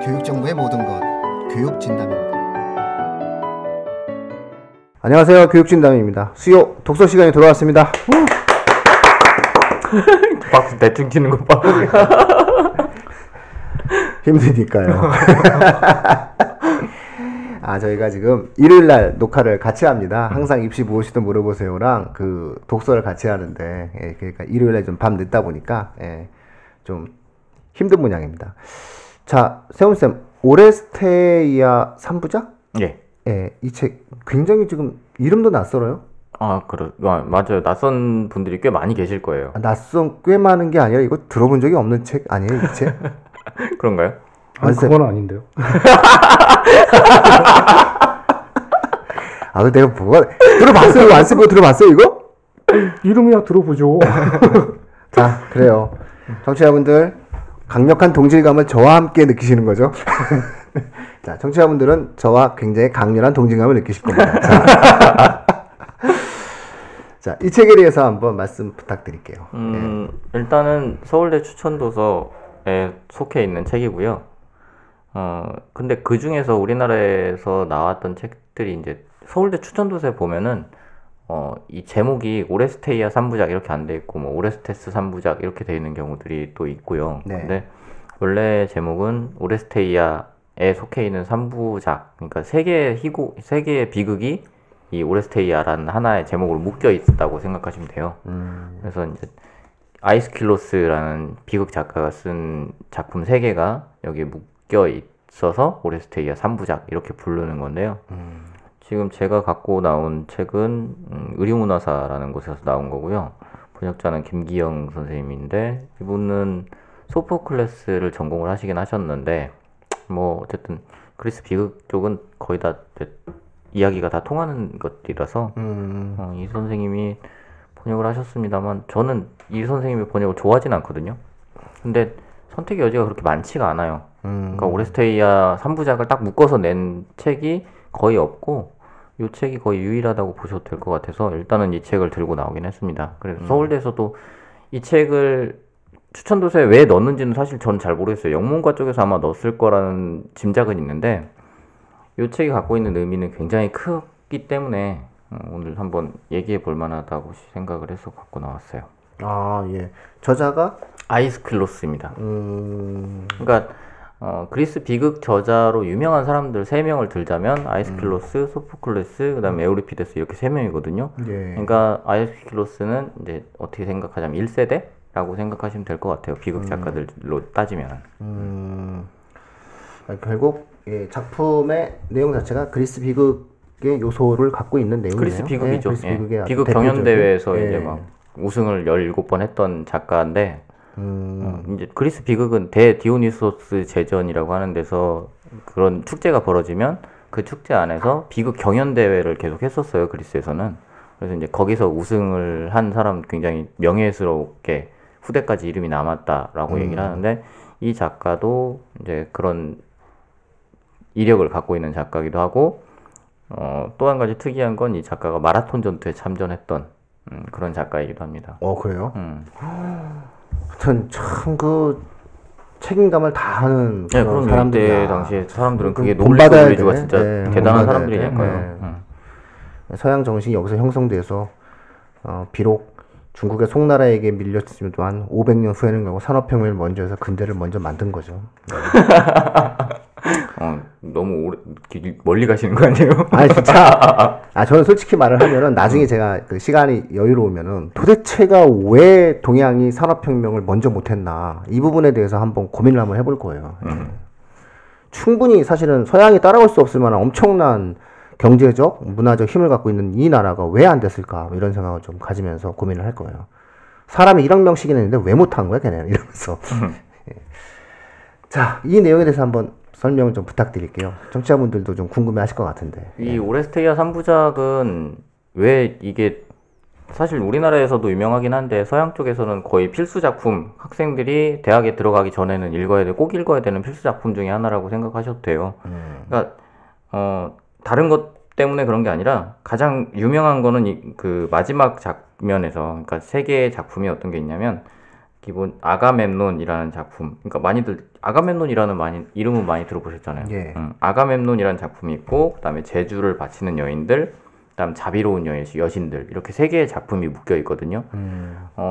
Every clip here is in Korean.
교육정보의 모든 것, 교육진담입니다. 안녕하세요, 교육진담입니다. 수요 독서 시간이 돌아왔습니다. 박수 대충 치는 것 봐. 힘드니까요. 저희가 지금 일요일날 녹화를 같이 합니다. 항상 입시 무엇이든 물어보세요랑 그 독서를 같이 하는데, 그러니까 일요일날 좀 밤 늦다 보니까 좀 힘든 모양입니다. 자, 세훈쌤, 오레스테이아 3부작? 예. 이 책 굉장히 지금 이름도 낯설어요? 맞아요. 낯선 분들이 꽤 많이 계실 거예요. 꽤 많은 게 아니라 이거 들어본 적이 없는 책 아니에요, 이 책? 그런가요? 아니, 그건 아닌데요. 내가 들어봤어요? 안 쓰고 들어봤어요, 이거? 이름이야 들어보죠. 자, 그래요. 청취자분들, 강력한 동질감을 저와 함께 느끼시는 거죠? 자, 청취자분들은 저와 굉장히 강렬한 동질감을 느끼실 겁니다. 자, 이 책에 대해서 한번 말씀 부탁드릴게요. 일단은 서울대 추천도서에 속해 있는 책이고요. 근데 그 중에서 우리나라에서 나왔던 책들이 이제 서울대 추천도서에 보면은 이 제목이 오레스테이아 3부작 이렇게 안 돼 있고 뭐 오레스테스 3부작 이렇게 돼 있는 경우들이 또 있고요. 네. 근데 원래 제목은 오레스테이아에 속해 있는 3부작, 그러니까 세 개의 비극이 이 오레스테이아라는 하나의 제목으로 묶여 있다고 생각하시면 돼요. 그래서 이제 아이스킬로스라는 비극 작가가 쓴 작품 3개가 여기에 묶여 있어서 오레스테이아 3부작 이렇게 부르는 건데요. 지금 제가 갖고 나온 책은 의류문화사라는 곳에서 나온 거고요. 번역자는 김기영 선생님인데, 이분은 소포클레스를 전공을 하시긴 하셨는데, 뭐 어쨌든 그리스 비극 쪽은 거의 다 이야기가 다 통하는 것이라서 이 선생님이 번역을 하셨습니다만, 저는 이 선생님의 번역을 좋아하진 않거든요. 근데 선택의 여지가 그렇게 많지가 않아요. 그러니까 오레스테이아 3부작을 딱 묶어서 낸 책이 거의 없고, 이 책이 거의 유일하다고 보셔도 될 것 같아서 일단은 이 책을 들고 나오긴 했습니다. 그래서 서울대에서도 이 책을 추천도서에 왜 넣었는지는 사실 저는 잘 모르겠어요. 영문과 쪽에서 아마 넣었을 거라는 짐작은 있는데, 이 책이 갖고 있는 의미는 굉장히 크기 때문에 오늘 한번 얘기해 볼 만하다고 생각을 해서 갖고 나왔어요. 예. 저자가? 아이스클로스입니다. 그러니까 그리스 비극 저자로 유명한 사람들 3명을 들자면 아이스킬로스, 소포클레스, 그다음에 에우리피데스 이렇게 3명이거든요. 예. 그러니까 아이스킬로스는 이제 어떻게 생각하자면 1세대라고 생각하시면 될 것 같아요. 비극 작가들로 따지면. 결국 작품의 내용 자체가 그리스 비극의 요소를 갖고 있는 내용이네요. 그리스 비극이죠. 그리스 비극의 비극 경연대회에서 이제 막 우승을 17번 했던 작가인데, 이제 그리스 비극은 대디오니소스 제전이라고 하는 데서 그런 축제가 벌어지면 그 축제 안에서 비극 경연대회를 계속 했었어요, 그리스에서는. 그래서 이제 거기서 우승을 한 사람 굉장히 명예스럽게 후대까지 이름이 남았다라고 얘기를 하는데, 이 작가도 이제 그런 이력을 갖고 있는 작가기도 하고, 또 한 가지 특이한 건 이 작가가 마라톤 전투에 참전했던 그런 작가이기도 합니다. 그래요? 하여튼 참 책임감을 다하는 그런 사람들이야. 그때 당시에 사람들은 그게 본받아야 논리가 돼. 진짜 대단한 사람들이니까요. 서양 정신이 여기서 형성돼서 비록 중국의 송나라에게 밀렸지만 또한 500년 후에는 결국 산업혁명을 먼저 해서 근대를 먼저 만든 거죠. 너무 멀리 가시는 거 아니에요? 진짜. 저는 솔직히 말을 하면은 나중에 제가 그 시간이 여유로우면은 도대체가 왜 동양이 산업혁명을 먼저 못했나, 이 부분에 대해서 한번 고민을 한번 해볼 거예요. 충분히 사실은 서양이 따라올 수 없을 만한 엄청난 경제적, 문화적 힘을 갖고 있는 이 나라가 왜 안 됐을까, 이런 생각을 좀 가지면서 고민을 할 거예요. 사람이 1억 명씩이나 있는데 왜 못한 거야, 걔네는, 이러면서. 자, 이 내용에 대해서 한번 설명 좀 부탁드릴게요. 청취자분들도 좀 궁금해하실 것 같은데. 이 오레스테이아 3부작은 왜 이게 사실 우리나라에서도 유명하긴 한데 서양 쪽에서는 거의 필수 작품, 학생들이 대학에 들어가기 전에는 꼭 읽어야 되는 필수 작품 중에 하나라고 생각하셔도 돼요. 그러니까 다른 것 때문에 그런 게 아니라 가장 유명한 거는 그 마지막 장면에서, 그러니까 세 개의 작품이 어떤 게 있냐면, 기본 아가멤논이라는 작품. 그러니까 많이들 아가멤논이라는 이름은 많이 들어보셨잖아요. 예. 아가멤논이라는 작품이 있고 그다음에 제주를 바치는 여인들, 그다음 자비로운 여신들 이렇게 세 개의 작품이 묶여 있거든요.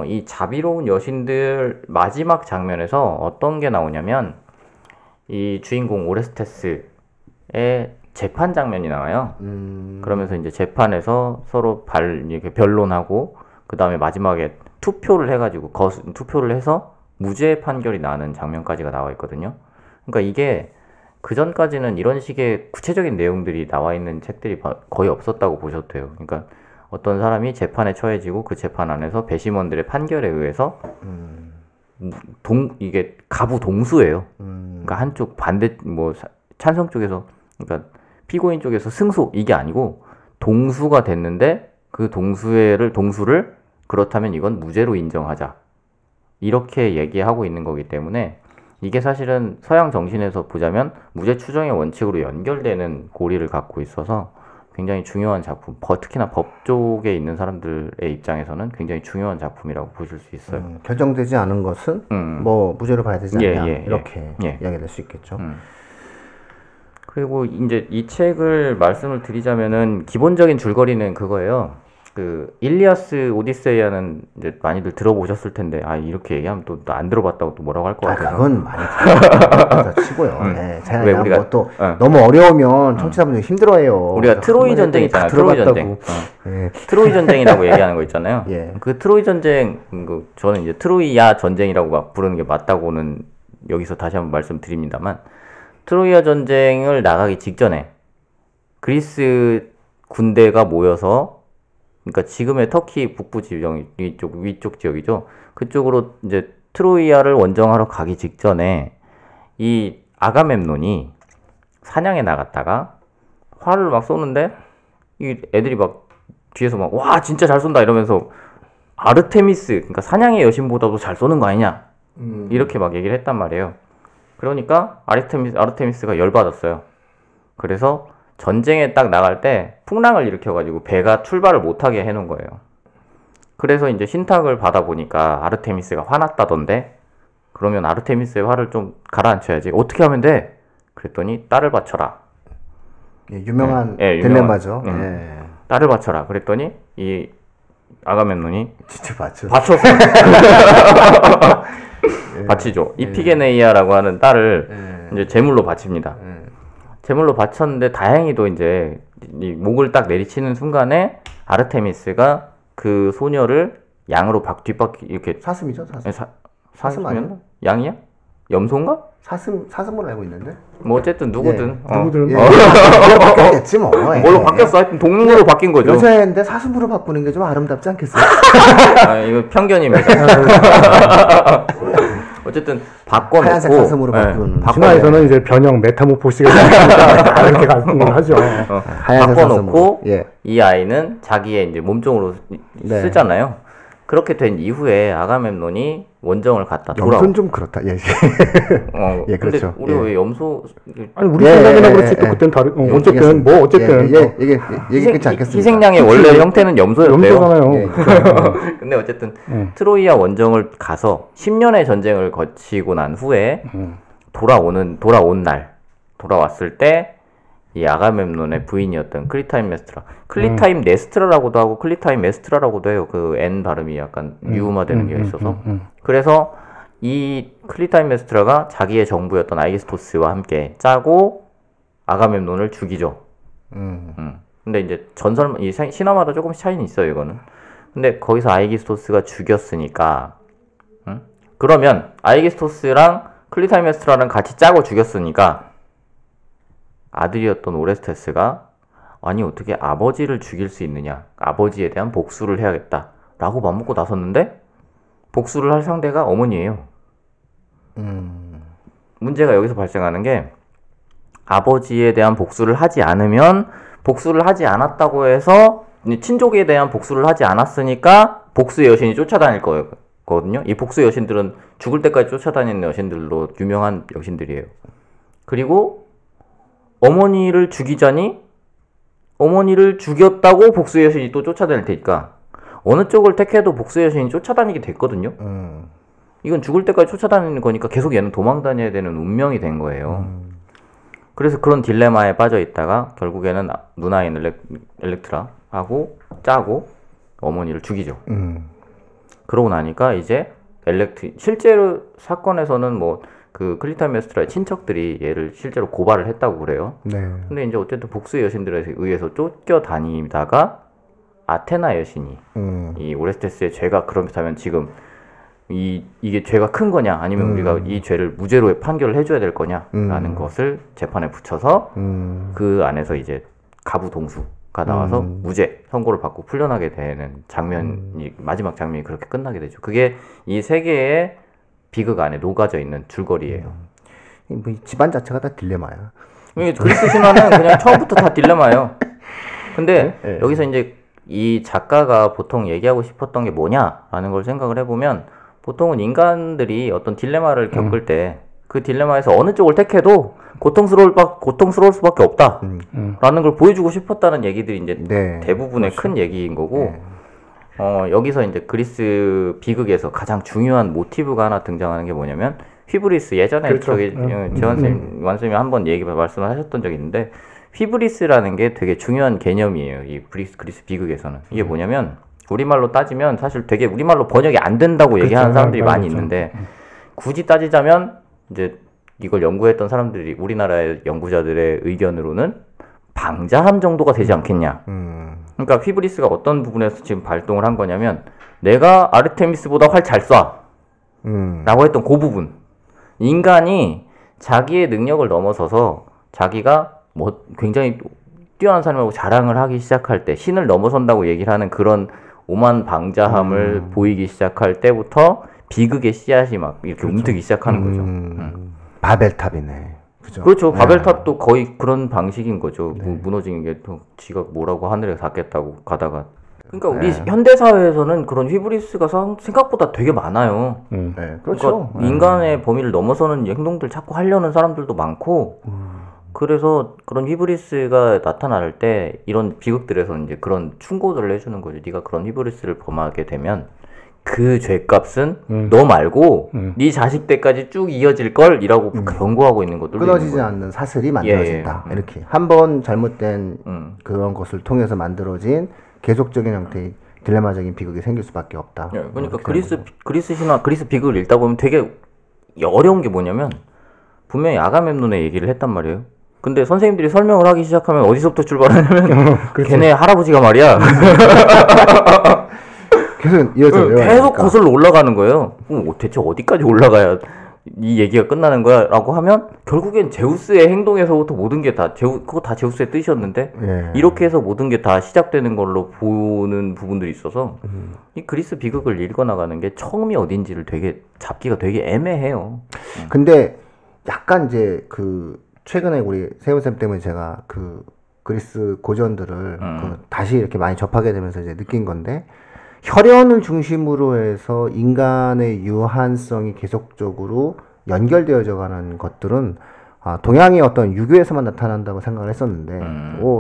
이 자비로운 여신들 마지막 장면에서 어떤 게 나오냐면 이 주인공 오레스테스의 재판 장면이 나와요. 그러면서 이제 재판에서 서로 이렇게 변론하고 그 다음에 마지막에 투표를 해가지고 투표를 해서 무죄 판결이 나는 장면까지가 나와 있거든요. 그러니까 이게 그 전까지는 이런 식의 구체적인 내용들이 나와 있는 책들이 거의 없었다고 보셔도 돼요. 그러니까 어떤 사람이 재판에 처해지고 그 재판 안에서 배심원들의 판결에 의해서 이게 가부 동수예요. 그러니까 한쪽 반대 찬성 쪽에서 그러니까 피고인 쪽에서 승소 이게 아니고 동수가 됐는데 그 동수를 그렇다면 이건 무죄로 인정하자 이렇게 얘기하고 있는 거기 때문에 이게 사실은 서양 정신에서 보자면 무죄 추정의 원칙으로 연결되는 고리를 갖고 있어서 굉장히 중요한 작품, 특히나 법 쪽에 있는 사람들의 입장에서는 굉장히 중요한 작품이라고 보실 수 있어요. 결정되지 않은 것은 뭐 무죄로 봐야 되지 않냐 이렇게 이야기될 수 있겠죠. 그리고 이제 이 책을 말씀을 드리자면은 기본적인 줄거리는 그거예요. 그 일리아스 오디세이아는 이제 많이들 들어보셨을 텐데 이렇게 얘기하면 또 안 들어봤다고 또 뭐라고 할 것 같아요. 그건 많이 들어봤다 치고요. 제가 왜 우리가 또 너무 어려우면 청취자분들이 힘들어해요. 우리가 트로이 전쟁 있잖아요. 트로이 전쟁. 트로이 전쟁이라고 얘기하는 거 있잖아요. 그 트로이 전쟁 저는 이제 트로이아 전쟁이라고 막 부르는 게 맞다고는 여기서 다시 한번 말씀드립니다만 트로이아 전쟁을 나가기 직전에 그리스 군대가 모여서 그러니까 지금의 터키 북부 지형 위쪽 지역이죠. 그쪽으로 이제 트로이아를 원정하러 가기 직전에 이 아가멤논이 사냥에 나갔다가 활을 막 쏘는데 이 애들이 막 뒤에서 막 와 진짜 잘 쏜다 이러면서 아르테미스 그러니까 사냥의 여신보다도 잘 쏘는 거 아니냐 이렇게 막 얘기를 했단 말이에요. 그러니까 아르테미스가 열받았어요. 그래서 전쟁에 딱 나갈 때 풍랑을 일으켜가지고 배가 출발을 못하게 해놓은 거예요. 그래서 이제 신탁을 받아보니까 아르테미스가 화났다던데 그러면 아르테미스의 화를 좀 가라앉혀야지. 어떻게 하면 돼? 그랬더니 딸을 바쳐라. 유명한 딜레마죠. 딸을 바쳐라. 그랬더니 이 아가멤논이 진짜 바쳤어. 바치죠. 이피게네이아라고 하는 딸을 이제 제물로 바칩니다. 제물로 바쳤는데 다행히도 이제 이 목을 딱 내리치는 순간에 아르테미스가 그 소녀를 양으로 뒷바퀴 이렇게 사슴이죠, 사슴. 사슴이면 양이야? 염소인가? 사슴으로 알고 있는데. 뭐 어쨌든 누구든 바뀌었겠지 뭐. 뭘로 바뀌었어? 하여튼 동물로 바뀐 거죠. 여자인데 사슴으로 바꾸는 게 좀 아름답지 않겠어요? 이거 편견입니다. 어쨌든 바꿔놓고 하얀색 사슴으로 바꾸는. 신화에서는 이제 변형 메타모포시가 이렇게 하죠. 바꿔놓고 이 아이는 자기의 이제 몸종으로 쓰잖아요. 그렇게 된 이후에 아가멤논이 원정을 갔다 돌아오. 염소는 좀 그렇다. 그렇죠. 그렇죠. 우리 왜 염소? 아니 우리 생각이나 그렇지 또 그땐 다른. 어쨌든 이게 끝이 않겠습니다. 희생양의 원래 형태는 염소였대요. 염소잖아요. 근데 어쨌든 트로이아 원정을 가서 10년의 전쟁을 거치고 난 후에 돌아왔을 때 이 아가멤논의 부인이었던 클리타임 네스트라라고도 하고 클리타임 메스트라라고도 해요. 그 N 발음이 약간 유음화되는 게 있어서. 그래서 이 클리타임 메스트라가 자기의 정부였던 아이기스토스와 함께 짜고 아가멤논을 죽이죠. 근데 이제 이 신화마다 조금씩 차이는 있어요, 이거는. 근데 거기서 아이기스토스가 죽였으니까, 그러면 아이기스토스랑 클리타임 메스트라랑 같이 짜고 죽였으니까 아들이었던 오레스테스가 아니 어떻게 아버지를 죽일 수 있느냐, 아버지에 대한 복수를 해야겠다 라고 맘먹고 나섰는데 복수를 할 상대가 어머니예요. 문제가 여기서 발생하는 게 아버지에 대한 복수를 하지 않았다고 해서 친족에 대한 복수를 하지 않았으니까 복수의 여신이 쫓아다닐 거거든요. 이 복수의 여신들은 죽을 때까지 쫓아다니는 여신들로 유명한 여신들이에요. 그리고 어머니를 죽이자니 어머니를 죽였다고 복수의 여신이 또 쫓아다닐 테니까 어느 쪽을 택해도 복수의 여신이 쫓아다니게 됐거든요. 이건 죽을 때까지 쫓아다니는 거니까 계속 얘는 도망 다녀야 되는 운명이 된 거예요. 그래서 그런 딜레마에 빠져 있다가 결국에는 누나인 엘렉트라하고 짜고 어머니를 죽이죠. 그러고 나니까 이제 실제로 사건에서는 뭐 그 클리타 메스트라의 친척들이 얘를 실제로 고발을 했다고 그래요. 네. 근데 이제 어쨌든 복수의 여신들에 의해서 쫓겨다니다가 아테나 여신이 이 오레스테스의 죄가 그렇다면 지금 이게 죄가 큰 거냐 아니면 우리가 이 죄를 무죄로 판결을 해줘야 될 거냐라는 것을 재판에 붙여서 그 안에서 이제 가부 동수가 나와서 무죄 선고를 받고 풀려나게 되는 장면이 마지막 장면이 그렇게 끝나게 되죠. 그게 이 세 개의 비극 안에 녹아져 있는 줄거리예요. 뭐 집안 자체가 다 딜레마야. 그리스 신화는 그냥 처음부터 다 딜레마예요. 근데 네? 여기서 이제 이 작가가 보통 얘기하고 싶었던 게 뭐냐라는 걸 생각을 해보면 보통은 인간들이 어떤 딜레마를 겪을 때 그 딜레마에서 어느 쪽을 택해도 고통스러울 수밖에 없다라는 걸 보여주고 싶었다는 얘기들이 이제 네. 대부분의 그렇죠. 큰 얘기인 거고 네. 여기서 이제 그리스 비극에서 가장 중요한 모티브가 하나 등장하는 게 뭐냐면 휘브리스 예전에 그렇죠. 저기 재환 선생님이 한번 말씀을 하셨던 적이 있는데 휘브리스라는 게 되게 중요한 개념이에요. 이 그리스 비극에서는 이게 뭐냐면 우리말로 따지면 사실 되게 우리말로 번역이 안 된다고 그렇죠. 얘기하는 사람들이 많이 그렇죠. 있는데 굳이 따지자면 이제 이걸 연구했던 사람들이 우리나라의 연구자들의 의견으로는 방자함 정도가 되지 않겠냐. 그러니까 휘브리스가 어떤 부분에서 지금 발동을 한 거냐면 내가 아르테미스보다 활 잘 쏴 라고 했던 그 부분. 인간이 자기의 능력을 넘어서서 자기가 뭐 굉장히 뛰어난 사람이라고 자랑을 하기 시작할 때 신을 넘어선다고 얘기를 하는 그런 오만 방자함을 보이기 시작할 때부터 비극의 씨앗이 막 이렇게 움트기 시작하는 거죠. 바벨탑이네. 그죠? 그렇죠. 바벨탑도 거의 그런 방식인 거죠. 무너지는 게 지가 뭐라고 하늘에 닿겠다고 가다가. 그러니까 우리 현대 사회에서는 그런 휘브리스가 생각보다 되게 많아요. 네, 그렇죠. 그러니까 인간의 범위를 넘어서는 행동들 자꾸 하려는 사람들도 많고. 그래서 그런 휘브리스가 나타날 때 이런 비극들에서 이제 그런 충고들을 해주는 거죠. 네가 그런 휘브리스를 범하게 되면 그 죄값은 너 말고 네 자식 때까지 쭉 이어질 걸 이라고 경고하고 있는 것도 끊어지지 않는 사슬이 만들어진다. 이렇게 한 번 잘못된 그런 것을 통해서 만들어진 계속적인 형태의 딜레마적인 비극이 생길 수밖에 없다. 그러니까 그리스 신화, 그리스 비극을 읽다 보면 되게 어려운 게 뭐냐면 분명히 아가멤논의 얘기를 했단 말이에요. 근데 선생님들이 설명을 하기 시작하면 어디서부터 출발하냐면 걔네 할아버지가 말이야. 계속 이어져요. 계속 거슬러 올라가는 거예요. 그럼 대체 어디까지 올라가야 이 얘기가 끝나는 거야? 라고 하면 결국엔 제우스의 행동에서부터 모든 게 다 그거 다 제우스의 뜻이었는데 이렇게 해서 모든 게 다 시작되는 걸로 보는 부분들이 있어서 이 그리스 비극을 읽어나가는 게 처음이 어딘지를 되게 잡기가 되게 애매해요. 근데 약간 이제 최근에 우리 세훈쌤 때문에 제가 그리스 고전들을 다시 이렇게 많이 접하게 되면서 이제 느낀 건데 혈연을 중심으로 해서 인간의 유한성이 계속적으로 연결되어져 가는 것들은 동양의 어떤 유교에서만 나타난다고 생각을 했었는데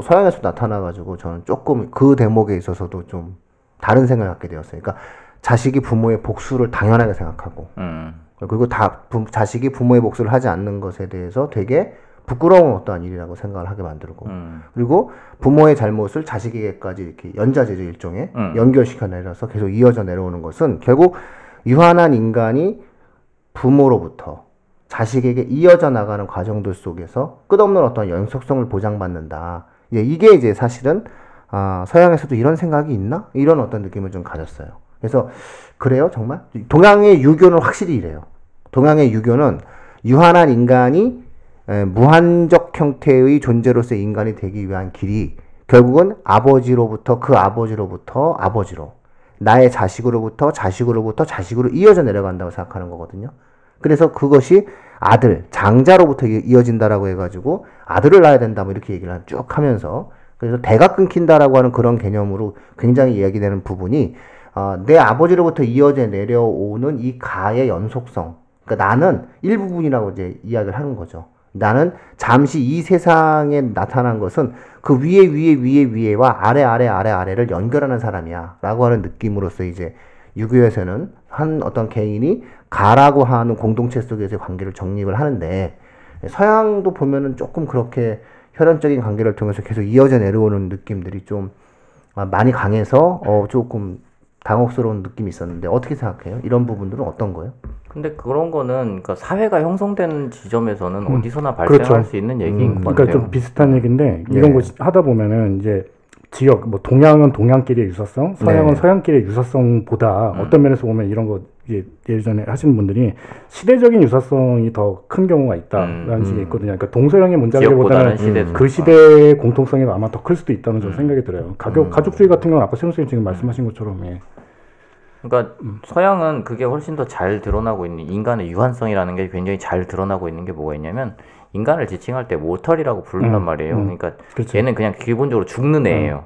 서양에서 나타나가지고 저는 조금 그 대목에 있어서도 좀 다른 생각을 갖게 되었어요. 그러니까 자식이 부모의 복수를 당연하게 생각하고 그리고 자식이 부모의 복수를 하지 않는 것에 대해서 되게 부끄러운 어떠한 일이라고 생각을 하게 만들고 그리고 부모의 잘못을 자식에게까지 이렇게 연좌제죠 일종의 연결시켜 내려서 계속 이어져 내려오는 것은 결국 유한한 인간이 부모로부터 자식에게 이어져 나가는 과정들 속에서 끝없는 어떤 연속성을 보장받는다. 이게 이제 사실은 서양에서도 이런 생각이 있나? 이런 어떤 느낌을 좀 가졌어요. 그래서 그래요 정말? 동양의 유교는 확실히 이래요. 동양의 유교는 유한한 인간이 무한적 형태의 존재로서의 인간이 되기 위한 길이 결국은 아버지로부터 아버지로 나의 자식으로부터 자식으로 이어져 내려간다고 생각하는 거거든요. 그래서 그것이 아들, 장자로부터 이어진다라고 해가지고 아들을 낳아야 된다 뭐 이렇게 얘기를 쭉 하면서 그래서 대가 끊긴다라고 하는 그런 개념으로 굉장히 이야기되는 부분이 내 아버지로부터 이어져 내려오는 이 가의 연속성. 그러니까 나는 일부분이라고 이제 이야기를 하는 거죠. 나는 잠시 이 세상에 나타난 것은 그 위에와 아래를 연결하는 사람이야 라고 하는 느낌으로써 이제 유교에서는 한 어떤 개인이 가라고 하는 공동체 속에서의 관계를 정립을 하는데 서양도 보면은 조금 그렇게 혈연적인 관계를 통해서 계속 이어져 내려오는 느낌들이 좀 많이 강해서 조금 당혹스러운 느낌이 있었는데 어떻게 생각해요? 이런 부분들은 어떤 거예요? 근데 그런 거는 그러니까 사회가 형성되는 지점에서는 어디서나 발생할 그렇죠. 수 있는 얘기인 것 같아요. 그러니까 좀 비슷한 얘기인데 이런 거 하다 보면은 이제 지역 뭐 동양은 동양끼리의 유사성, 서양은 네. 서양끼리의 유사성보다 어떤 면에서 보면 이런 거 이제 예전에 하시는 분들이 시대적인 유사성이 더 큰 경우가 있다라는 식이 있거든요. 그러니까 동서양의 문제보다는 시대 그 시대의 공통성이 아마 더 클 수도 있다는 저는 생각이 들어요. 가족주의 같은 경우는 아까 최 선생님 지금 말씀하신 것처럼 예. 그러니까 서양은 그게 훨씬 더 잘 드러나고 있는 인간의 유한성이라는 게 굉장히 잘 드러나고 있는 게 뭐가 있냐면 인간을 지칭할 때 모털이라고 부른단 말이에요. 그러니까 그렇죠. 얘는 그냥 기본적으로 죽는 애예요.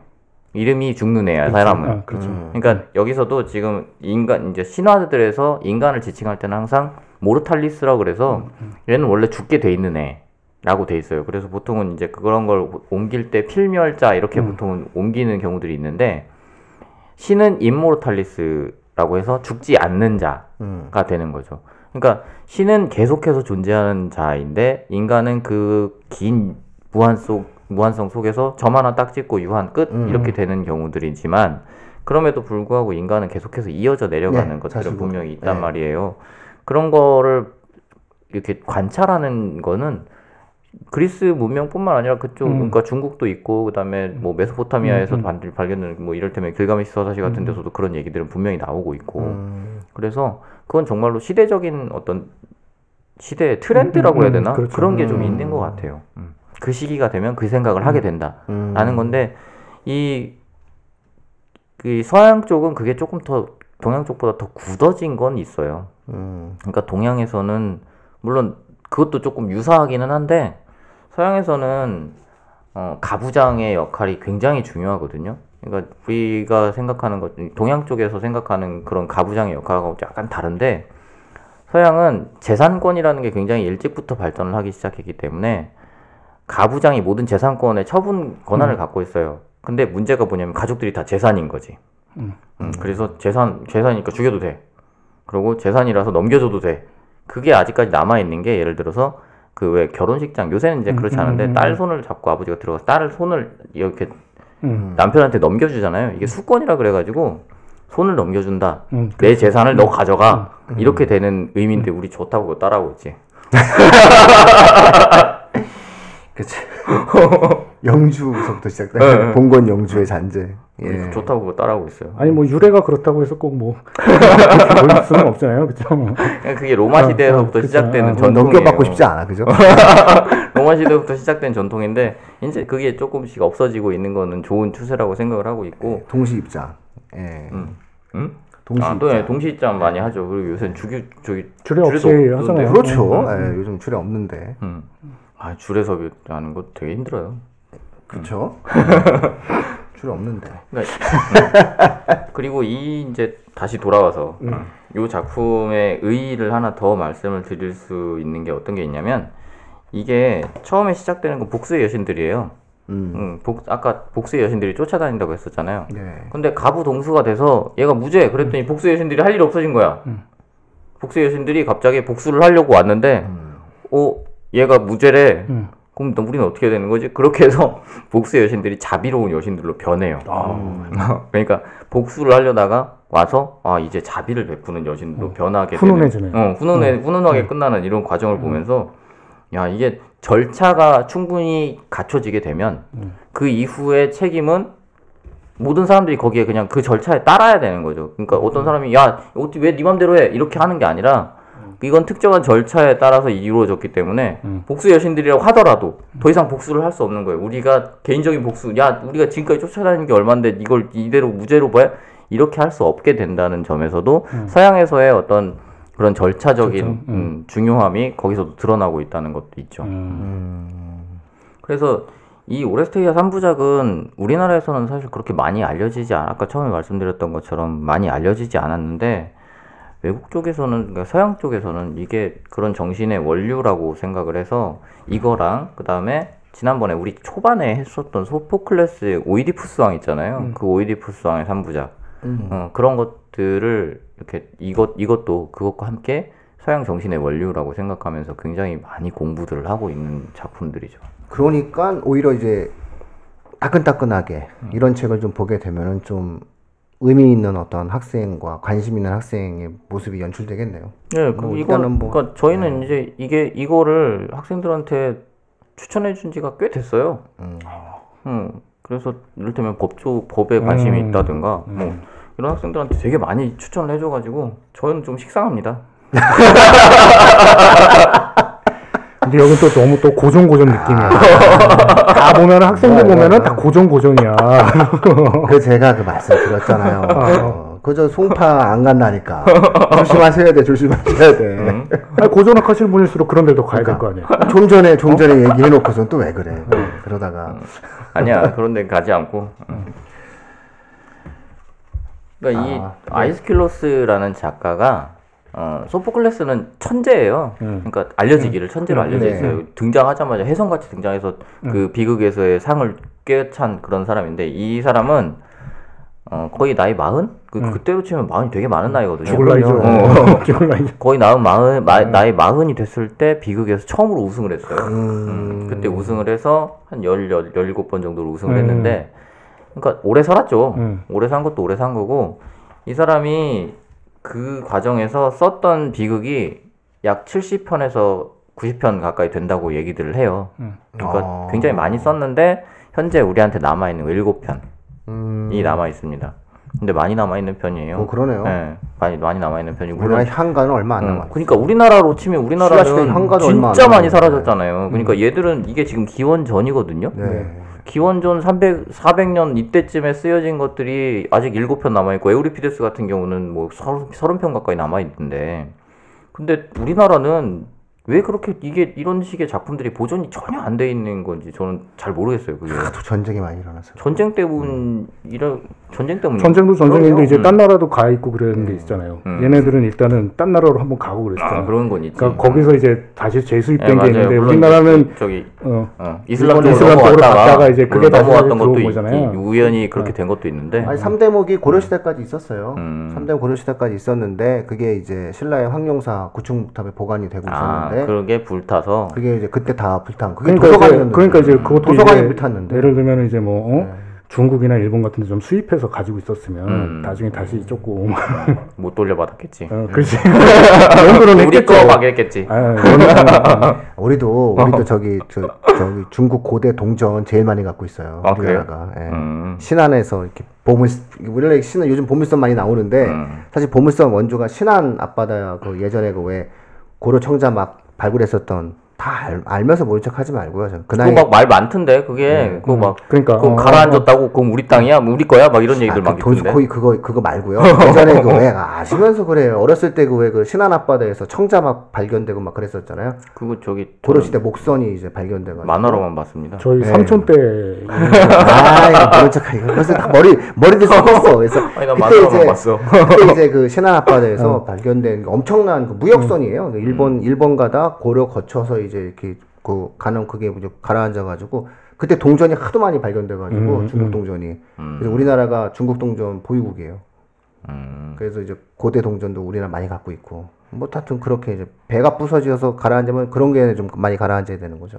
이름이 죽는 애야, 사람은. 그렇죠. 그러니까 여기서도 지금 인간 이제 신화들에서 인간을 지칭할 때는 항상 모르탈리스라고 그래서 얘는 원래 죽게 돼 있는 애라고 돼 있어요. 그래서 보통은 이제 그런 걸 옮길 때 필멸자 이렇게 보통은 옮기는 경우들이 있는데 신은 임모르탈리스라고 해서 죽지 않는 자가 되는 거죠. 그러니까 신은 계속해서 존재하는 자인데 인간은 그 긴 무한성 속에서 점 하나 딱 찍고 유한 끝 이렇게 되는 경우들이지만 그럼에도 불구하고 인간은 계속해서 이어져 내려가는 네, 것들은 자식으로. 분명히 있단 네. 말이에요. 그런 거를 이렇게 관찰하는 거는 그리스 문명뿐만 아니라 그쪽 그러니까 중국도 있고 그다음에 뭐 메소포타미아에서 발견된 뭐 이를테면 길가메시 서사시 같은 데서도 그런 얘기들은 분명히 나오고 있고 그래서 그건 정말로 시대적인 어떤 시대의 트렌드라고 해야 되나? 그렇죠. 그런 게 좀 있는 것 같아요. 그 시기가 되면 그 생각을 하게 된다라는 건데 그 서양 쪽은 그게 조금 더 동양 쪽보다 더 굳어진 건 있어요. 그러니까 동양에서는 물론 그것도 조금 유사하기는 한데 서양에서는 가부장의 역할이 굉장히 중요하거든요. 그러니까 우리가 생각하는 것, 동양 쪽에서 생각하는 그런 가부장의 역할하고 약간 다른데 서양은 재산권이라는 게 굉장히 일찍부터 발전을 하기 시작했기 때문에 가부장이 모든 재산권의 처분 권한을 갖고 있어요. 근데 문제가 뭐냐면 가족들이 다 재산인 거지. 그래서 재산이니까 죽여도 돼. 그리고 재산이라서 넘겨줘도 돼. 그게 아직까지 남아있는 게 예를 들어서 그 왜 결혼식장 요새는 이제 그렇지 않은데 딸 손을 잡고 아버지가 들어가서 딸 손을 이렇게 남편한테 넘겨주잖아요. 이게 수권이라 그래가지고 손을 넘겨준다. 내 재산을 너 가져가. 이렇게 되는 의미인데 우리 좋다고 그거 따라하고 있지. 그치. 영주부터 시작돼. 봉건 영주의 잔재. 예. 좋다고 그거 따라하고 있어요. 아니 뭐 유래가 그렇다고 해서 꼭 뭐 그럴 수는 없잖아요, 그렇죠? 그게 로마 시대에서부터 그쵸. 시작되는 좀 전통이에요. 넘겨받고 싶지 않아, 그죠? 로마 시대부터 시작된 전통인데 이제 그게 조금씩 없어지고 있는 거는 좋은 추세라고 생각을 하고 있고. 동시 입장. 예. 응? 동시 또 입장. 동시 입장 많이 하죠. 그리고 요새 줄에 없이 하잖아요. 그렇죠. 예, 요즘 줄에 없는데. 줄에서 하는 거 되게 힘들어요. 그렇죠. 줄에 없는데. 그리고 이제 다시 돌아와서 이 작품의 의의를 하나 더 말씀을 드릴 수 있는 게 어떤 게 있냐면 이게 처음에 시작되는 건 복수의 여신들이에요. 아까 복수의 여신들이 쫓아다닌다고 했었잖아요. 네. 근데 가부 동수가 돼서 얘가 무죄. 그랬더니 복수의 여신들이 할 일이 없어진 거야. 복수의 여신들이 갑자기 복수를 하려고 왔는데 얘가 무죄래. 그럼 우리는 어떻게 되는 거지? 그렇게 해서 복수의 여신들이 자비로운 여신들로 변해요. 그러니까 복수를 하려다가 와서 이제 자비를 베푸는 여신으로 변하게 훈훈해지네요. 훈훈하게 끝나는 이런 과정을 보면서 야, 이게 절차가 충분히 갖춰지게 되면 그 이후의 책임은 모든 사람들이 거기에 그냥 그 절차에 따라야 되는 거죠. 그러니까 어떤 사람이 야, 어떻게 왜 네 맘대로 해? 이렇게 하는 게 아니라 이건 특정한 절차에 따라서 이루어졌기 때문에 복수 여신들이라고 하더라도 더 이상 복수를 할 수 없는 거예요. 우리가 개인적인 복수, 야, 우리가 지금까지 쫓아다니는 게 얼만데 이걸 이대로 무죄로 봐야 이렇게 할 수 없게 된다는 점에서도 서양에서의 어떤 그런 절차적인 중요함이 거기서도 드러나고 있다는 것도 있죠. 그래서 이 오레스테이아 3부작은 우리나라에서는 사실 그렇게 많이 알려지지 아까 처음에 말씀드렸던 것처럼 많이 알려지지 않았는데 외국 쪽에서는, 그러니까 서양 쪽에서는 이게 그런 정신의 원류라고 생각을 해서 이거랑 그 다음에 지난번에 우리 초반에 했었던 소포클레스의 오이디푸스 왕 있잖아요. 그 오이디푸스 왕의 3부작 그런 것 것들을 이렇게 이것도 그것과 함께 서양 정신의 원류라고 생각하면서 굉장히 많이 공부들을 하고 있는 작품들이죠. 그러니까 오히려 이제 따끈따끈하게 이런 책을 좀 보게 되면은 좀 의미 있는 어떤 학생과 관심 있는 학생의 모습이 연출되겠네요. 네, 일단은 그러니까 저희는 이제 이거를 학생들한테 추천해 준 지가 꽤 됐어요. 그래서 이를테면 법에 관심이 있다든가 뭐 이런 학생들한테 되게 많이 추천을 해줘가지고 저는 좀 식상합니다. 근데 여기 또 너무 또 고전 느낌이야. 다 보면 학생들 보면은 다 고전이야. 그 제가 그 말씀 드렸잖아요. 그저 송파 안 간다니까. 조심하셔야 돼. 아니, 고전학 하시는 분일수록 그런 데도 가야 될 거 아니야. 좀 전에 얘기해놓고선 또 왜 그래. 그러다가. 아니야, 그런 데 가지 않고. 그러니까 이 아이스킬로스라는 작가가 소포클레스는 천재예요. 그러니까 알려지기를 천재로 알려져 있어요. 등장하자마자 혜성같이 등장해서 그 비극에서의 상을 꿰찬 그런 사람인데 이 사람은 거의 나이 40? 그때로 치면 40이 되게 많은 나이거든요. 죽을 나이죠. 죽을 나이죠. 거의 나이 40이 됐을 때 비극에서 처음으로 우승을 했어요. 그때 우승을 해서 한 17번 정도로 우승을 했는데 그러니까 오래 살았죠. 오래 산 것도 오래 산 거고 이 사람이 그 과정에서 썼던 비극이 약 70편에서 90편 가까이 된다고 얘기들을 해요. 그러니까 굉장히 많이 썼는데 현재 우리한테 남아있는 7편이 남아있습니다. 근데 많이 남아있는 편이에요. 그러네요. 네, 많이 남아있는 편이고 우리나라 향가는 얼마 안 남았어요. 그러니까 우리나라로 치면 우리나라는 진짜 많이 사라졌잖아요. 그러니까 얘들은 이게 지금 기원전이거든요. 네. 기원전 400년 이때쯤에 쓰여진 것들이 아직 7편 남아있고 에우리피데스 같은 경우는 뭐 30편 가까이 남아있는데 근데 우리나라는 왜 그렇게 이런 식의 작품들이 보존이 전혀 안 돼 있는 건지 저는 잘 모르겠어요. 그게 하도 전쟁이 많이 일어나서. 전쟁 때문에 전쟁도 전쟁인데 이제 딴 나라도 가 있고 그런 게 있잖아요. 얘네들은 일단은 딴 나라로 한번 가고 그랬잖아요. 그런 건 있지. 그러니까 거기서 이제 다시 재수입된 게 있는데 물론 우리나라는 이슬람 쪽으로 갔다가 이제 그게 다시 넘어왔던 것도 거잖아요. 우연히 그렇게 된 것도 있는데. 아니 3대목이 고려시대까지 있었어요. 3대 고려시대까지 있었는데 그게 이제 신라의 황룡사 구충목탑에 보관이 되고 있었는데 그게 불타서 그게 이제 그때 다 불탄. 그게 그러니까 이제 그것도 도서관이 이제 불탔는데 예를 들면 이제 중국이나 일본 같은 데 좀 수입해서 가지고 있으면 나중에 다시 조금 못 돌려받았겠지. 그렇지. 우리 거 가겠겠지. 우리도 저기 중국 고대 동전 제일 많이 갖고 있어요. 우리나라가. 예. 신안에서 이렇게 우리나라 신안 요즘 보물선 많이 나오는데 사실 보물선 원조가 신안 앞바다 그 예전에 그 왜 고려 청자 막 발굴했었던 다 알면서 모른 척 하지 말고요. 그거 막 말 많던데 그게 그거 막 그러니까 그거 가라앉았다고 그럼 우리 땅이야? 뭐 우리 거야? 막 이런 얘기들 막 있던데. 돈스코이 그거 말고요. 예전에 그 왜 아시면서 그래요. 어렸을 때 그 왜 그 신안 앞바다에서 청자 막 발견되고 막 그랬었잖아요. 그거 저기 고려시대 목선이 이제 발견돼가지고 만화로만 봤습니다. 저희 삼촌 때 모른 척하니까 그래서 다 머리도 썩었어. 그래서 아니 나 만화로만 봤어. 그때 이제 그 신안 앞바다에서 발견된 엄청난 그 무역선이에요. 일본 가다 고려 거쳐서 이제 이렇게 그 가는 그게 이제 가라앉아가지고 그때 동전이 하도 많이 발견돼가지고 중국 동전이 그래서 우리나라가 중국 동전 보유국이에요. 그래서 이제 고대 동전도 우리나라 많이 갖고 있고 뭐 하여튼 그렇게 이제 배가 부서져서 가라앉으면 그런 게 좀 많이 가라앉아야 되는 거죠.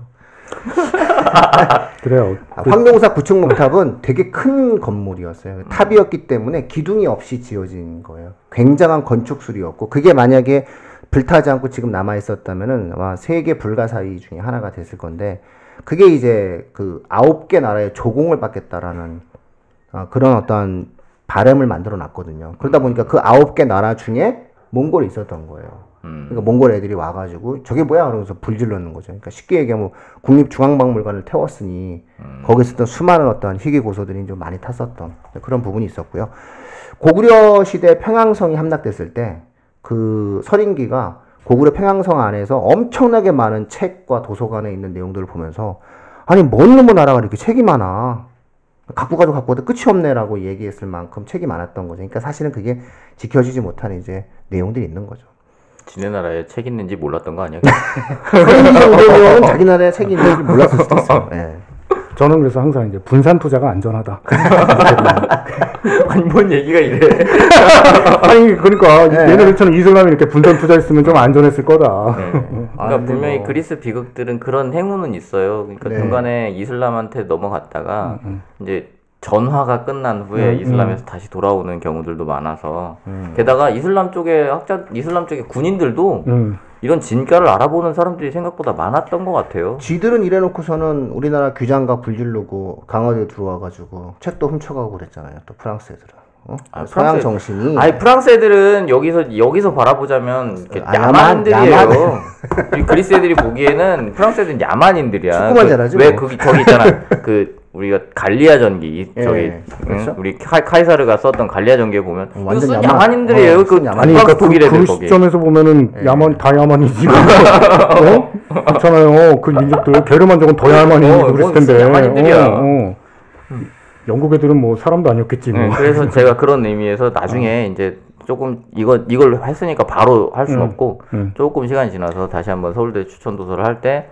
그래요. 황룡사 구충목탑은 되게 큰 건물이었어요. 탑이었기 때문에 기둥이 없이 지어진 거예요. 굉장한 건축술이었고 그게 만약에 불타지 않고 지금 남아 있었다면은 아마 세계 불가사의 중에 하나가 됐을 건데 그게 이제 그 9개 나라의 조공을 받겠다라는 그런 어떤 바람을 만들어 놨거든요. 그러다 보니까 그 9개 나라 중에 몽골이 있었던 거예요. 그러니까 몽골 애들이 와가지고 저게 뭐야? 그러면서 불질렀는 거죠. 그러니까 쉽게 얘기하면 국립중앙박물관을 태웠으니 거기 있었던 수많은 어떤 희귀 고소들이 좀 많이 탔었던 그런 부분이 있었고요. 고구려 시대 평양성이 함락됐을 때 그 서린기가 고구려 평양성 안에서 엄청나게 많은 책과 도서관에 있는 내용들을 보면서 아니 뭔 놈의 나라가 이렇게 책이 많아 갖고 가도 끝이 없네라고 얘기했을 만큼 책이 많았던 거죠. 그러니까 사실은 그게 지켜지지 못한 이제 내용들이 있는 거죠. 지네 나라에 책 있는지 몰랐던 거 아니야? 서린기 정도면 자기 나라에 책이 있는지 몰랐을 수도 있어요. 예. 저는 그래서 항상 이제 분산 투자가 안전하다. 아니 뭔 얘기가 이래? 아니 그러니까 네. 얘네들처럼 이슬람이 이렇게 분산 투자했으면 좀 안전했을 거다. 네. 그러니까 아, 근데 분명히 뭐- 그리스 비극들은 그런 행운은 있어요. 그러니까 네. 중간에 이슬람한테 넘어갔다가 이제 전화가 끝난 후에 음, 이슬람에서 다시 돌아오는 경우들도 많아서 음. 게다가 이슬람 쪽의 이슬람 쪽의 군인들도 이런 진가를 알아보는 사람들이 생각보다 많았던 것 같아요. 쥐들은 이래놓고서는 우리나라 규장각 불지르고 강화도에 들어와가지고 책도 훔쳐가고 그랬잖아요. 또 프랑스 애들은. 서양 프랑스- 정신이. 아니 프랑스 애들은 여기서 바라보자면 이렇게 아, 야만인들이에요. 야만. 이 그리스 애들이 보기에는 프랑스 애들은 야만인들이야. 축구만 잘하지 왜 뭐. 저기 있잖아. 그 우리가 갈리아 전기 예, 저기 그렇죠. 우리 카이사르가 썼던 갈리아 전기에 보면 완전 이거 쓴 야만. 야만인들이에요. 그 야만. 아니 프랑스 그러니까 독일 애들 그 거기. 시점에서 보면은 예. 야만 다 야만이지. 그렇잖아요. 그 민족들 게르만족은 더 야만이고 그랬을 그건 텐데. 야만인들이야. 영국 애들은 뭐 사람도 아니었겠지. 뭐. 네, 그래서 제가 그런 의미에서 나중에 이제 조금 이걸 했으니까 바로 할 수는 없고 조금 시간이 지나서 다시 한번 서울대 추천 도서를 할 때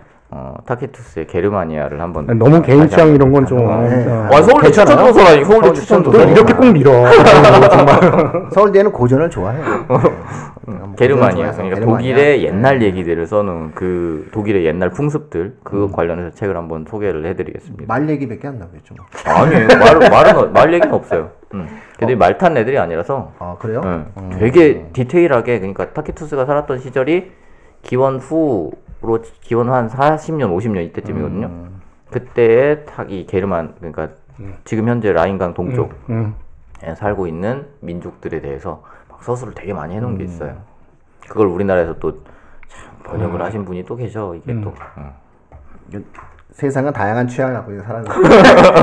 타키투스의 게르마니아를 한번 너무 개인 다시 취향 한번 이런 건 좀. 네. 와 서울대 추천 괜찮아요? 도서라니 서울대 서울대 추천 추천 도서 도서. 이렇게 꼭 밀어. 서울대는 고전을 좋아해요. 게르마니아 고전을 좋아해서 그러니까 게르마니아. 독일의 옛날 얘기들을 써놓은 그 독일의 옛날 풍습들 그 관련해서 책을 한번 소개를 해드리겠습니다. 말 얘기밖에 안 나오겠죠. 뭐. 아니에요 말 얘기는 없어요. 걔들이 말 탄 애들이 아니라서 아 그래요? 되게 디테일하게 그러니까 타키투스가 살았던 시절이 기원 후로 기원 한 40년 50년 이때쯤이거든요. 그때의 이 게르만 그러니까 지금 현재 라인강 동쪽 에 살고 있는 민족들에 대해서 막 서술을 되게 많이 해놓은 게 있어요. 그걸 우리나라에서 또 참 번역을 하신 분이 또 계셔. 이게 또 세상은 다양한 취향을 갖고 있는 사람.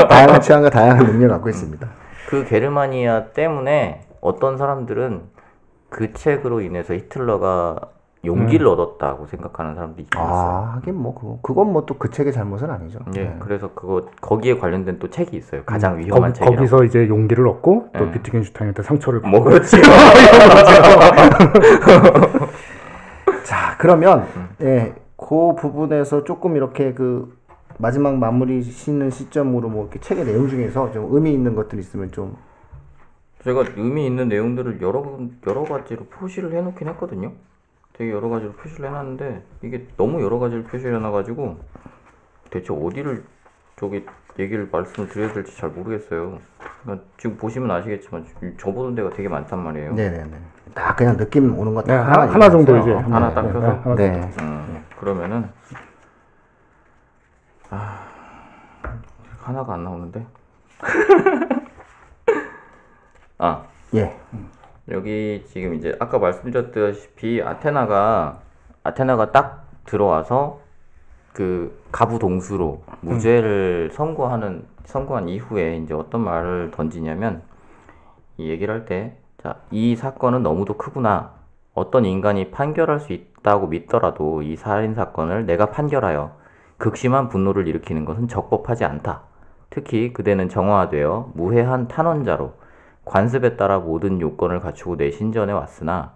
다양한 취향과 다양한 능력을 갖고 있습니다. 그 게르마니아 때문에 어떤 사람들은 그 책으로 인해서 히틀러가 용기를 얻었다고 생각하는 사람들이 있어요. 아 하긴 뭐 그건 뭐 또 그 책의 잘못은 아니죠. 예, 그래서 거기에 관련된 또 책이 있어요. 가장 위험한 책이라고. 거기서 이제 용기를 얻고 또 네. 비트겐슈타인한테 상처를 받고. 뭐 그렇지. 자 그러면 그 부분에서 조금 이렇게 그 마지막 마무리 짓는 시점으로 뭐 이렇게 책의 내용 중에서 좀 의미 있는 것들 있으면 좀 제가 의미 있는 내용들을 여러 가지로 표시를 해놓긴 했거든요. 되게 여러 가지로 표시를 해놨는데 이게 너무 여러 가지를 표시를 해놔가지고 대체 어디를 저기 얘기를 말씀을 드려야 될지 잘 모르겠어요. 그러니까 지금 보시면 아시겠지만 접어둔 데가 되게 많단 말이에요. 네네네. 딱 그냥 느낌 오는 것 네, 하나 하나 정도 얘기하세요. 이제 하나 딱 펴서? 하나 네. 그러면은 하나가 안 나오는데. 예. 여기 지금 이제 아까 말씀드렸다시피 아테나가 딱 들어와서 그 가부 동수로 무죄를 선고한 이후에 이제 어떤 말을 던지냐면 이 얘기를 할 때 자, 이 사건은 너무도 크구나. 어떤 인간이 판결할 수 있다고 믿더라도 이 살인 사건을 내가 판결하여 극심한 분노를 일으키는 것은 적법하지 않다. 특히 그대는 정화되어 무해한 탄원자로 관습에 따라 모든 요건을 갖추고 내 신전에 왔으나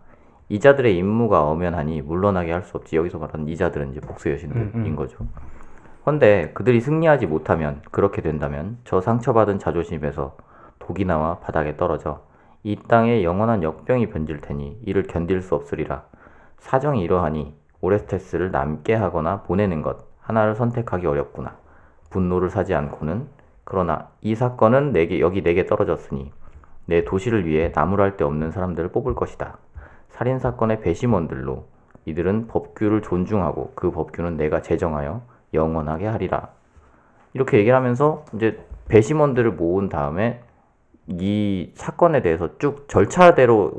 이자들의 임무가 엄연하니 물러나게 할 수 없지. 여기서 말하는 이자들은 이제 복수 여신들인 거죠. 헌데 그들이 승리하지 못하면 그렇게 된다면 저 상처받은 자존심에서 독이 나와 바닥에 떨어져 이 땅에 영원한 역병이 번질 테니 이를 견딜 수 없으리라. 사정이 이러하니 오레스테스를 남게 하거나 보내는 것 하나를 선택하기 어렵구나. 분노를 사지 않고는 그러나 이 사건은 여기 내게 떨어졌으니 내 도시를 위해 나무랄 데 없는 사람들을 뽑을 것이다. 살인사건의 배심원들로 이들은 법규를 존중하고 그 법규는 내가 제정하여 영원하게 하리라. 이렇게 얘기를 하면서 이제 배심원들을 모은 다음에 이 사건에 대해서 쭉 절차대로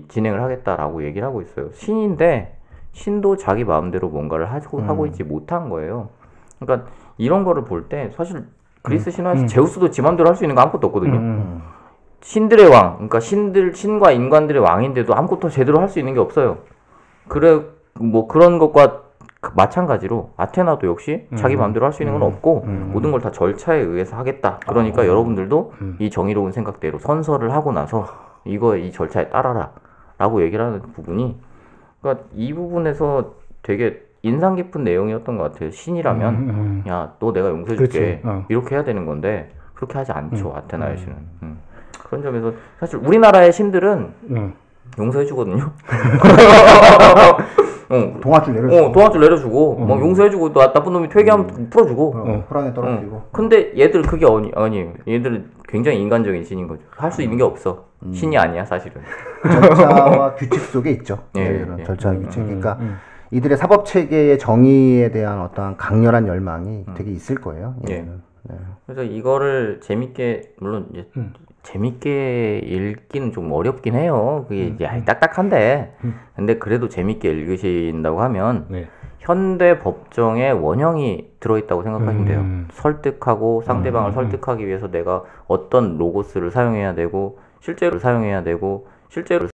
진행을 하겠다라고 얘기를 하고 있어요. 신인데 신도 자기 마음대로 뭔가를 하고 있지 못한 거예요. 그러니까 이런 거를 볼 때 사실 그리스 신화에서 제우스도 지 맘대로 할 수 있는 거 아무것도 없거든요. 신들의 왕, 그러니까 신과 인간들의 왕인데도 아무것도 제대로 할 수 있는 게 없어요. 그래 뭐 그런 것과 마찬가지로 아테나도 역시 자기 마음대로 할 수 있는 건 없고 모든 걸 다 절차에 의해서 하겠다. 그러니까 여러분들도 이 정의로운 생각대로 선서를 하고 나서 이 절차에 따라라 라고 얘기를 하는 부분이 그러니까 이 부분에서 되게 인상 깊은 내용이었던 것 같아요. 신이라면 야, 너 내가 용서해줄게. 그렇지. 이렇게 해야 되는 건데 그렇게 하지 않죠. 아테나의 신은. 그런 점에서 사실 우리나라의 신들은 용서해주거든요. 동아줄 내려주고. 동아줄 내려주고, 막 용서해주고, 또 나쁜 놈이 퇴계하면 풀어주고. 호랑이 떨어뜨리고. 근데 얘들 그게 아니에요. 얘들은 굉장히 인간적인 신인 거죠. 할 수 있는 게 없어. 신이 아니야, 사실은. 절차와 규칙 속에 있죠. 예, 얘들은 예. 절차와 규칙. 그러니까 이들의 사법 체계의 정의에 대한 어떠한 강렬한 열망이 되게 있을 거예요. 예. 얘들은. 네. 그래서 이거를 재밌게, 물론 이제 재밌게 읽기는 좀 어렵긴 해요. 그게 이제 딱딱한데. 근데 그래도 재밌게 읽으신다고 하면 네. 현대 법정에 원형이 들어있다고 생각하시면 돼요. 설득하고 상대방을 설득하기 위해서 내가 어떤 로고스를 사용해야 되고 실제로 사용해야 되고 실제로